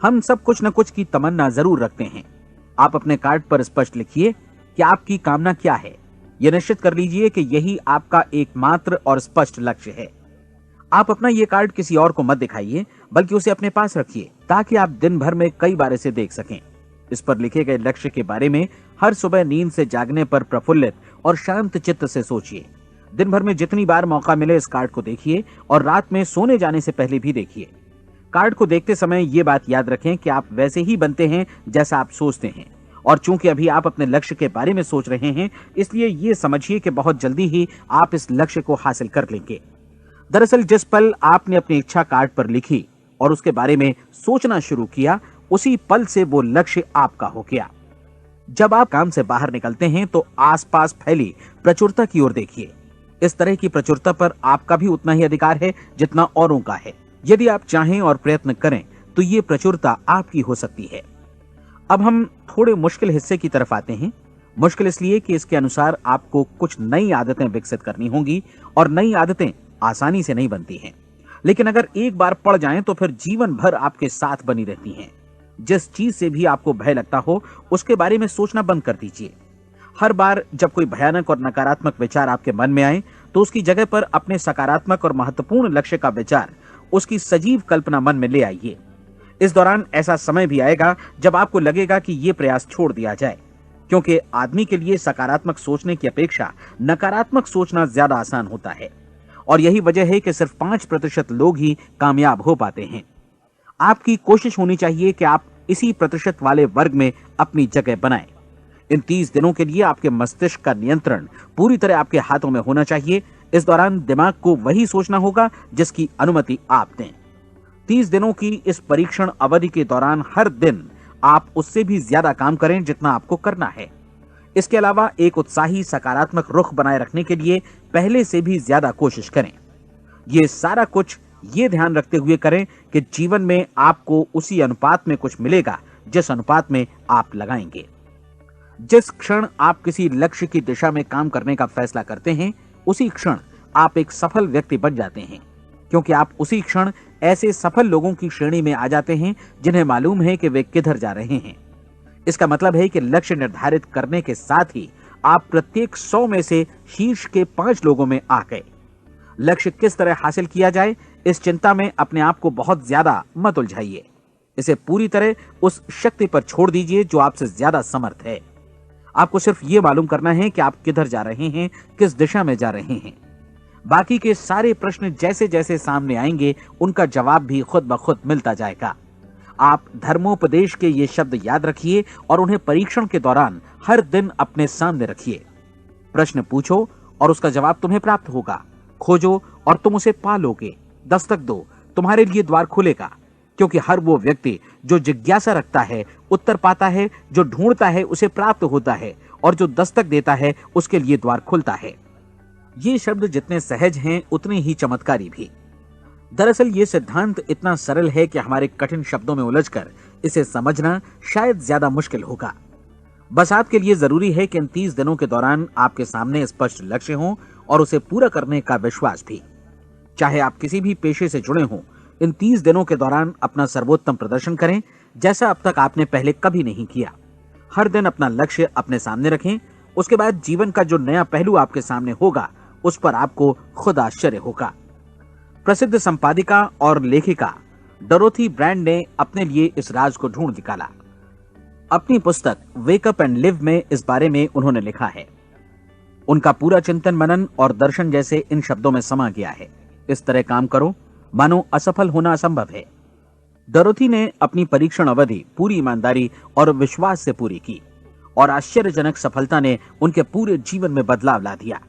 हम सब कुछ न कुछ की तमन्ना जरूर रखते हैं। आप अपने कार्ड पर स्पष्ट लिखिए कि आपकी कामना क्या है। यह निश्चित कर लीजिए कि यही आपका एकमात्र और स्पष्ट लक्ष्य है। आप अपना ये कार्ड किसी और को मत दिखाइए, बल्कि उसे अपने पास रखिए ताकि आप दिन भर में कई बार इसे देख सकें। इस पर लिखे गए लक्ष्य के बारे में हर सुबह नींद से जागने पर प्रफुल्लित और शांत चित्त से सोचिए। दिन भर में जितनी बार मौका मिले इस कार्ड को देखिए और रात में सोने जाने से पहले भी देखिए। कार्ड को देखते समय ये बात याद रखें कि आप वैसे ही बनते हैं जैसा आप सोचते हैं। और चूंकि अभी आप अपने लक्ष्य के बारे में सोच रहे हैं, इसलिए ये समझिए कि बहुत जल्दी ही आप इस लक्ष्य को हासिल कर लेंगे। दरअसल जिस पल आपने अपनी इच्छा कार्ड पर लिखी और उसके बारे में सोचना शुरू किया, उसी पल से वो लक्ष्य आपका हो गया। जब आप काम से बाहर निकलते हैं तो आसपास फैली प्रचुरता की ओर देखिए। इस तरह की प्रचुरता पर आपका भी उतना ही अधिकार है जितना औरों का है। यदि आप चाहें और प्रयत्न करें तो ये प्रचुरता आपकी हो सकती है। अब हम थोड़े मुश्किल हिस्से की तरफ आते हैं। मुश्किल इसलिए कि इसके अनुसार आपको कुछ नई आदतें विकसित करनी होंगी और नई आदतें आसानी से नहीं बनती हैं, लेकिन अगर एक बार पड़ जाएं तो फिर जीवन भर आपके साथ बनी रहती हैं। जिस चीज से भी आपको भय लगता हो उसके बारे में सोचना बंद कर दीजिए। हर बार जब कोई भयानक और नकारात्मक विचार आपके मन में आए तो उसकी जगह पर अपने सकारात्मक और महत्वपूर्ण लक्ष्य का विचार, उसकी सजीव कल्पना मन में ले आइए। इस दौरान ऐसा समय भी आएगा जब आपको लगेगा कि ये प्रयास छोड़ दिया जाए, क्योंकि आदमी के लिए सकारात्मक सोचने की अपेक्षा नकारात्मक सोचना ज्यादा आसान होता है। और यही वजह है कि सिर्फ 5% लोग ही कामयाब हो पाते हैं। आपकी कोशिश होनी चाहिए कि आप इसी प्रतिशत वाले वर्ग में अपनी जगह बनाएं। इन 30 दिनों के लिए आपके मस्तिष्क का नियंत्रण पूरी तरह आपके हाथों में होना चाहिए। इस दौरान दिमाग को वही सोचना होगा जिसकी अनुमति आप दें। 30 दिनों की इस परीक्षण अवधि के दौरान हर दिन आप उससे भी ज्यादा काम करें जितना आपको करना है। इसके अलावा एक उत्साही सकारात्मक रुख बनाए रखने के लिए पहले से भी ज्यादा कोशिश करें। ये सारा कुछ ये ध्यान रखते हुए करें कि जीवन में आपको उसी अनुपात में कुछ मिलेगा जिस अनुपात में आप लगाएंगे। जिस क्षण आप किसी लक्ष्य की दिशा में काम करने का फैसला करते हैं, उसी क्षण आप एक सफल व्यक्ति बन जाते हैं, क्योंकि आप उसी क्षण ऐसे सफल लोगों की श्रेणी में आ जाते हैं जिन्हें मालूम है कि वे किधर जा रहे हैं। इसका मतलब है कि लक्ष्य निर्धारित करने के साथ ही आप प्रत्येक 100 में से शीर्ष के 5 लोगों में आ गए। लक्ष्य किस तरह हासिल किया जाए, इस चिंता में अपने आप को बहुत ज्यादा मत उलझाइए। इसे पूरी तरह उस शक्ति पर छोड़ दीजिए जो आपसे ज्यादा समर्थ है। आपको सिर्फ ये मालूम करना है कि आप किधर जा रहे हैं, किस दिशा में जा रहे हैं। बाकी के सारे प्रश्न जैसे जैसे सामने आएंगे उनका जवाब भी खुद ब खुद मिलता जाएगा। आप धर्मोपदेश के ये शब्द याद रखिए और उन्हें परीक्षण के दौरान हर दिन अपने सामने रखिए। प्रश्न पूछो और उसका जवाब तुम्हें प्राप्त होगा। खोजो और तुम उसे पा लोगे। दस्तक दो, तुम्हारे लिए द्वार खुलेगा, क्योंकि हर वो व्यक्ति जो जिज्ञासा रखता है उत्तर पाता है, जो ढूंढता है उसे प्राप्त होता है, और जो दस्तक देता है उसके लिए द्वार खुलता है। ये शब्द जितने सहज हैं उतने ही चमत्कारी भी। दरअसल ये सिद्धांत इतना सरल है कि हमारे कठिन शब्दों में उलझकर इसे समझना शायद ज्यादा मुश्किल होगा। बस आपके लिए जरूरी है कि इन 30 दिनों के दौरान आपके सामने स्पष्ट लक्ष्य हो और उसे पूरा करने का विश्वास भी। चाहे आप किसी भी पेशे से जुड़े हों, इन 30 दिनों के दौरान अपना सर्वोत्तम प्रदर्शन करें, जैसा अब तक आपने पहले कभी नहीं किया। हर दिन अपना लक्ष्य अपने सामने रखें। उसके बाद जीवन का जो नया पहलू आपके सामने होगा उस पर आपको खुद आश्चर्य होगा। प्रसिद्ध संपादिका और लेखिका डोरोथी ब्रैंड ने अपने लिए इस राज को ढूंढ निकाला। अपनी पुस्तक वेक अप एंड लिव में इस बारे में उन्होंने लिखा है। उनका पूरा चिंतन मनन और दर्शन जैसे इन शब्दों में समा गया है। इस तरह काम करो मानो असफल होना असंभव है। डोरोथी ने अपनी परीक्षण अवधि पूरी ईमानदारी और विश्वास से पूरी की और आश्चर्यजनक सफलता ने उनके पूरे जीवन में बदलाव ला दिया।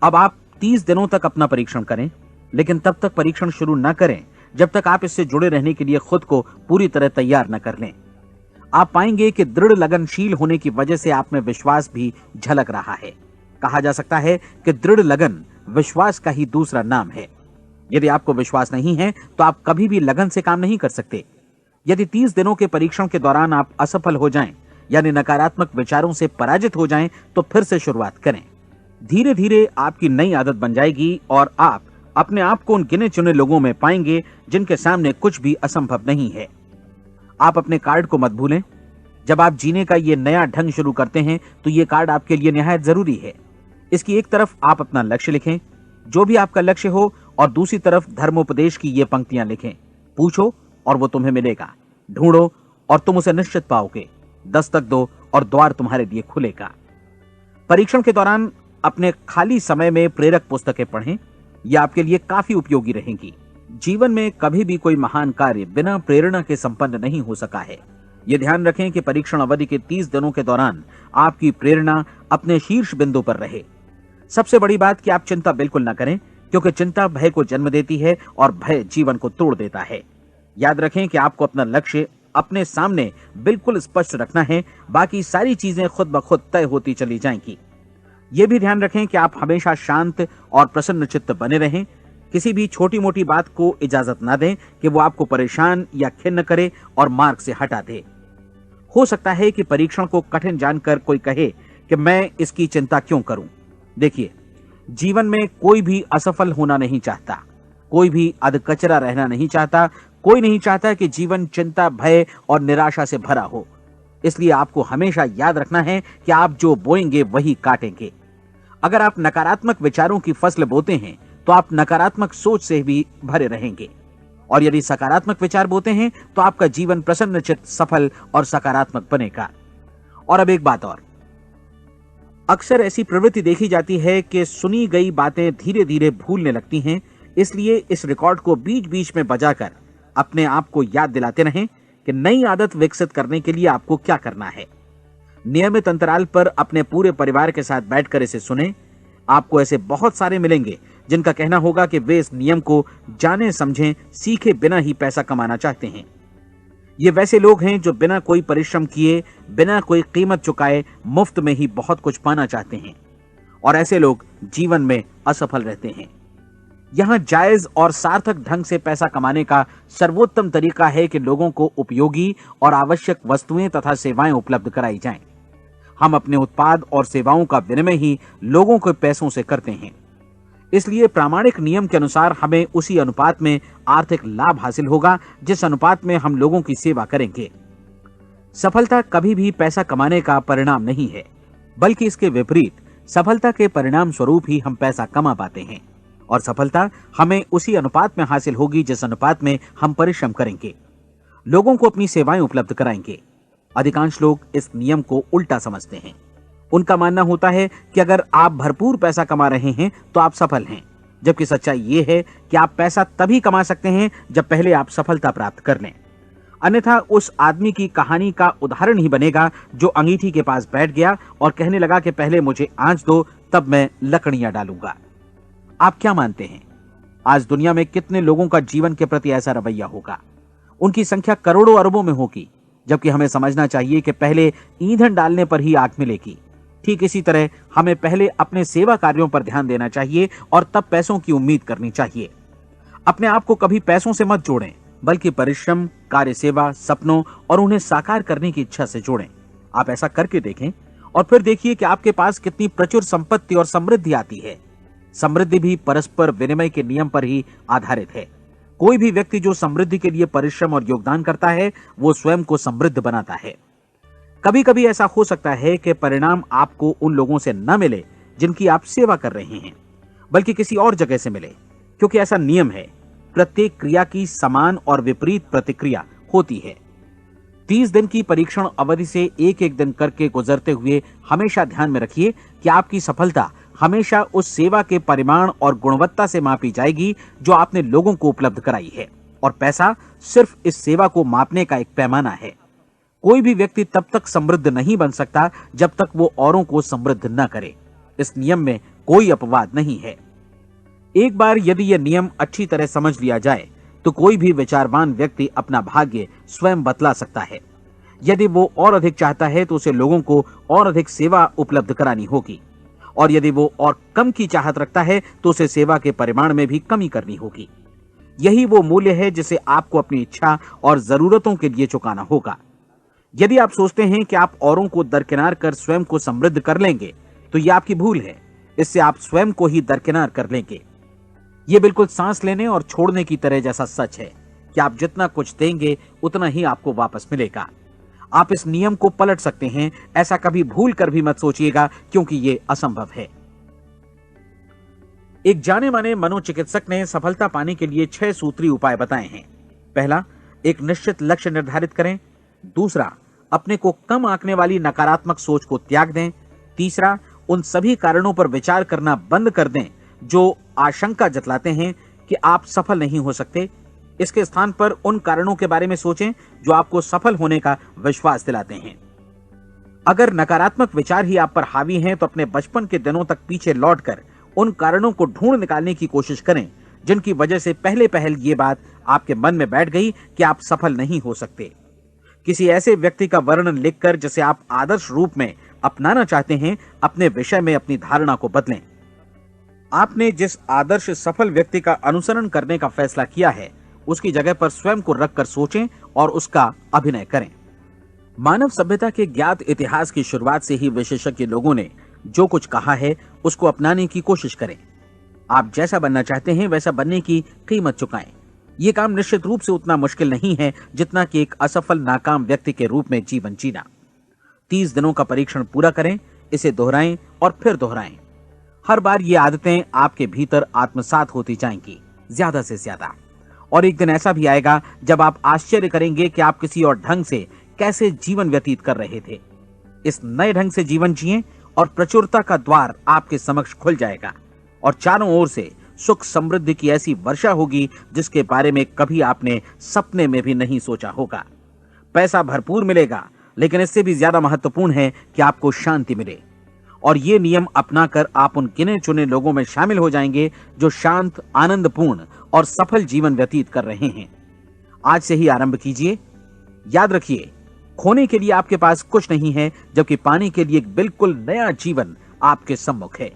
अब आप 30 दिनों तक अपना परीक्षण करें, लेकिन तब तक परीक्षण शुरू न करें जब तक आप इससे जुड़े रहने के लिए खुद को पूरी तरह तैयार न कर लें। आप पाएंगे कि दृढ़ लगनशील होने की वजह से आप में विश्वास भी झलक रहा है। कहा जा सकता है कि दृढ़ लगन विश्वास का ही दूसरा नाम है। यदि आपको विश्वास नहीं है तो आप कभी भी लगन से काम नहीं कर सकते। यदि 30 दिनों के परीक्षण के दौरान आप असफल हो जाएं, यानी नकारात्मक विचारों से पराजित हो जाएं, तो फिर से शुरुआत करें। धीरे धीरे आपकी नई आदत बन जाएगी और आप अपने आप को उन गिने चुने लोगों में पाएंगे जिनके सामने कुछ भी असंभव नहीं है। आप अपने कार्ड को मत भूलें। जब आप जीने का ये नया ढंग शुरू करते हैं तो ये कार्ड आपके लिए निहायत जरूरी है। इसकी एक तरफ आप अपना लक्ष्य लिखें, जो भी आपका लक्ष्य हो, और दूसरी तरफ धर्मोपदेश की ये पंक्तियां लिखें। पूछो और वो तुम्हें मिलेगा, ढूंढो और तुम उसे निश्चित पाओगे, दस्तक दो और द्वार तुम्हारे लिए खुलेगा। परीक्षण के दौरान अपने खाली समय में प्रेरक पुस्तकें पढ़ें। ये आपके लिए काफी उपयोगी रहेंगी। जीवन में कभी भी कोई महान कार्य बिना प्रेरणा के संपन्न नहीं हो सका है। ये ध्यान रखें कि परीक्षण अवधि के 30 दिनों के दौरान आपकी प्रेरणा अपने शीर्ष बिंदु पर रहे। सबसे बड़ी बात कि आप चिंता बिल्कुल न करें, क्योंकि चिंता भय को जन्म देती है और भय जीवन को तोड़ देता है। याद रखें कि आपको अपना लक्ष्य अपने सामने बिल्कुल स्पष्ट रखना है, बाकी सारी चीजें खुद ब खुद तय होती चली जाएंगी। यह भी ध्यान रखें कि आप हमेशा शांत और प्रसन्न चित्त बने रहें। किसी भी छोटी मोटी बात को इजाजत ना दें कि वो आपको परेशान या खिन्न करे और मार्ग से हटा दे। हो सकता है कि परीक्षण को कठिन जानकर कोई कहे कि मैं इसकी चिंता क्यों करूं। देखिए, जीवन में कोई भी असफल होना नहीं चाहता, कोई भी अधकचरा रहना नहीं चाहता, कोई नहीं चाहता कि जीवन चिंता, भय और निराशा से भरा हो। इसलिए आपको हमेशा याद रखना है कि आप जो बोएंगे वही काटेंगे। अगर आप नकारात्मक विचारों की फसल बोते हैं तो आप नकारात्मक सोच से भी भरे रहेंगे, और यदि सकारात्मक विचार बोते हैं तो आपका जीवन प्रसन्नचित्त, सफल और सकारात्मक बनेगा। और अब एक बात और, अक्सर ऐसी प्रवृत्ति देखी जाती है कि सुनी गई बातें धीरे धीरे भूलने लगती हैं। इसलिए इस रिकॉर्ड को बीच बीच में बजाकर अपने आप को याद दिलाते रहें कि नई आदत विकसित करने के लिए आपको क्या करना है। नियमित अंतराल पर अपने पूरे परिवार के साथ बैठकर इसे सुनें। आपको ऐसे बहुत सारे मिलेंगे जिनका कहना होगा कि वे इस नियम को जाने समझें सीखे बिना ही पैसा कमाना चाहते हैं। ये वैसे लोग हैं जो बिना कोई परिश्रम किए, बिना कोई कीमत चुकाए मुफ्त में ही बहुत कुछ पाना चाहते हैं, और ऐसे लोग जीवन में असफल रहते हैं। यहां जायज और सार्थक ढंग से पैसा कमाने का सर्वोत्तम तरीका है कि लोगों को उपयोगी और आवश्यक वस्तुएं तथा सेवाएं उपलब्ध कराई जाएं। हम अपने उत्पाद और सेवाओं का विनिमय ही लोगों के पैसों से करते हैं। इसलिए प्रामाणिक नियम के अनुसार हमें उसी अनुपात में आर्थिक लाभ हासिल होगा जिस अनुपात में हम लोगों की सेवा करेंगे। सफलता कभी भी पैसा कमाने का परिणाम नहीं है, बल्कि इसके विपरीत सफलता के परिणाम स्वरूप ही हम पैसा कमा पाते हैं, और सफलता हमें उसी अनुपात में हासिल होगी जिस अनुपात में हम परिश्रम करेंगे, लोगों को अपनी सेवाएं उपलब्ध कराएंगे। अधिकांश लोग इस नियम को उल्टा समझते हैं। उनका मानना होता है कि अगर आप भरपूर पैसा कमा रहे हैं तो आप सफल हैं, जबकि सच्चाई ये है कि आप पैसा तभी कमा सकते हैं जब पहले आप सफलता प्राप्त कर लें। अन्यथा उस आदमी की कहानी का उदाहरण ही बनेगा जो अंगीठी के पास बैठ गया और कहने लगा कि पहले मुझे आंच दो, तब मैं लकड़ियां डालूंगा। आप क्या मानते हैं, आज दुनिया में कितने लोगों का जीवन के प्रति ऐसा रवैया होगा? उनकी संख्या करोड़ों अरबों में होगी, जबकि हमें समझना चाहिए कि पहले ईंधन डालने पर ही आग मिलेगी। ठीक इसी तरह हमें पहले अपने सेवा कार्यों पर ध्यान देना चाहिए और तब पैसों की उम्मीद करनी चाहिए। अपने आप को कभी पैसों से मत जोड़ें, बल्कि परिश्रम, कार्य सेवा, सपनों और उन्हें साकार करने की इच्छा से जोड़ें। आप ऐसा करके देखें और फिर देखिए कि आपके पास कितनी प्रचुर संपत्ति और समृद्धि आती है। समृद्धि भी परस्पर विनिमय के नियम पर ही आधारित है। कोई भी व्यक्ति जो समृद्धि के लिए परिश्रम और योगदान करता है, वो स्वयं को समृद्ध बनाता है। कभी कभी ऐसा हो सकता है कि परिणाम आपको उन लोगों से न मिले जिनकी आप सेवा कर रहे हैं, बल्कि किसी और जगह से मिले, क्योंकि ऐसा नियम है, प्रत्येक क्रिया की समान और विपरीत प्रतिक्रिया होती है। 30 दिन की परीक्षण अवधि से एक एक दिन करके गुजरते हुए हमेशा ध्यान में रखिए कि आपकी सफलता हमेशा उस सेवा के परिमाण और गुणवत्ता से मापी जाएगी जो आपने लोगों को उपलब्ध कराई है, और पैसा सिर्फ इस सेवा को मापने का एक पैमाना है। कोई भी व्यक्ति तब तक समृद्ध नहीं बन सकता जब तक वो औरों को समृद्ध न करे। इस नियम में कोई अपवाद नहीं है। एक बार यदि यह नियम अच्छी तरह समझ लिया जाए तो कोई भी विचारवान व्यक्ति अपना भाग्य स्वयं बतला सकता है। यदि वो और अधिक चाहता है तो उसे लोगों को और अधिक सेवा उपलब्ध करानी होगी, और यदि वो और कम की चाहत रखता है तो उसे सेवा के परिमाण में भी कमी करनी होगी। यही वो मूल्य है जिसे आपको अपनी इच्छा और जरूरतों के लिए चुकाना होगा। यदि आप सोचते हैं कि आप औरों को दरकिनार कर स्वयं को समृद्ध कर लेंगे तो यह आपकी भूल है। इससे आप स्वयं को ही दरकिनार कर लेंगे। यह बिल्कुल सांस लेने और छोड़ने की तरह जैसा सच है कि आप जितना कुछ देंगे उतना ही आपको वापस मिलेगा। आप इस नियम को पलट सकते हैं, ऐसा कभी भूल कर भी मत सोचिएगा, क्योंकि यह असंभव है। एक जाने माने मनोचिकित्सक ने सफलता पाने के लिए 6 सूत्री उपाय बताए हैं। पहला, एक निश्चित लक्ष्य निर्धारित करें। दूसरा, अपने को कम आंकने वाली नकारात्मक सोच को त्याग दें। तीसरा, उन सभी कारणों पर विचार करना बंद कर दें जो आशंका जतलाते हैं कि आप सफल नहीं हो सकते। इसके स्थान पर उन कारणों के बारे में सोचें जो आपको सफल होने का विश्वास दिलाते हैं। अगर नकारात्मक विचार ही आप पर हावी हैं तो अपने बचपन के दिनों तक पीछे लौटकर उन कारणों को ढूंढ निकालने की कोशिश करें जिनकी वजह से पहले पहल ये बात आपके मन में बैठ गई कि आप सफल नहीं हो सकते। किसी ऐसे व्यक्ति का वर्णन लिखकर जिसे आप आदर्श रूप में अपनाना चाहते हैं, अपने विषय में अपनी धारणा को बदलें। आपने जिस आदर्श सफल व्यक्ति का अनुसरण करने का फैसला किया है उसकी जगह पर स्वयं को रखकर सोचें और उसका अभिनय करें। मानव सभ्यता के ज्ञात इतिहास की शुरुआत से ही विशेषज्ञ लोगों ने जो कुछ कहा है उसको अपनाने की कोशिश करें। आप जैसा बनना चाहते हैं वैसा बनने की कीमत चुकाएं। यह काम निश्चित रूप से उतना मुश्किल नहीं है जितना कि एक असफल नाकाम व्यक्ति के रूप में जीवन जीना। 30 दिनों का परीक्षण पूरा करें, इसे दोहराएं और फिर दोहराएं। हर बार ये आदतें आपके भीतर आत्मसात होती जाएंगी, ज्यादा से ज्यादा। और एक दिन ऐसा भी आएगा जब आप आश्चर्य करेंगे कि आप किसी और ढंग से कैसे जीवन व्यतीत कर रहे थे। इस नए ढंग से जीवन जिएं और प्रचुरता का द्वार आपके समक्ष खुल जाएगा और चारों ओर से सुख समृद्धि की ऐसी वर्षा होगी जिसके बारे में कभी आपने सपने में भी नहीं सोचा होगा। पैसा भरपूर मिलेगा, लेकिन इससे भी ज्यादा महत्वपूर्ण है कि आपको शांति मिले। और ये नियम अपनाकर आप उन गिने चुने लोगों में शामिल हो जाएंगे जो शांत, आनंदपूर्ण और सफल जीवन व्यतीत कर रहे हैं। आज से ही आरंभ कीजिए। याद रखिए, खोने के लिए आपके पास कुछ नहीं है, जबकि पाने के लिए एक बिल्कुल नया जीवन आपके सम्मुख है।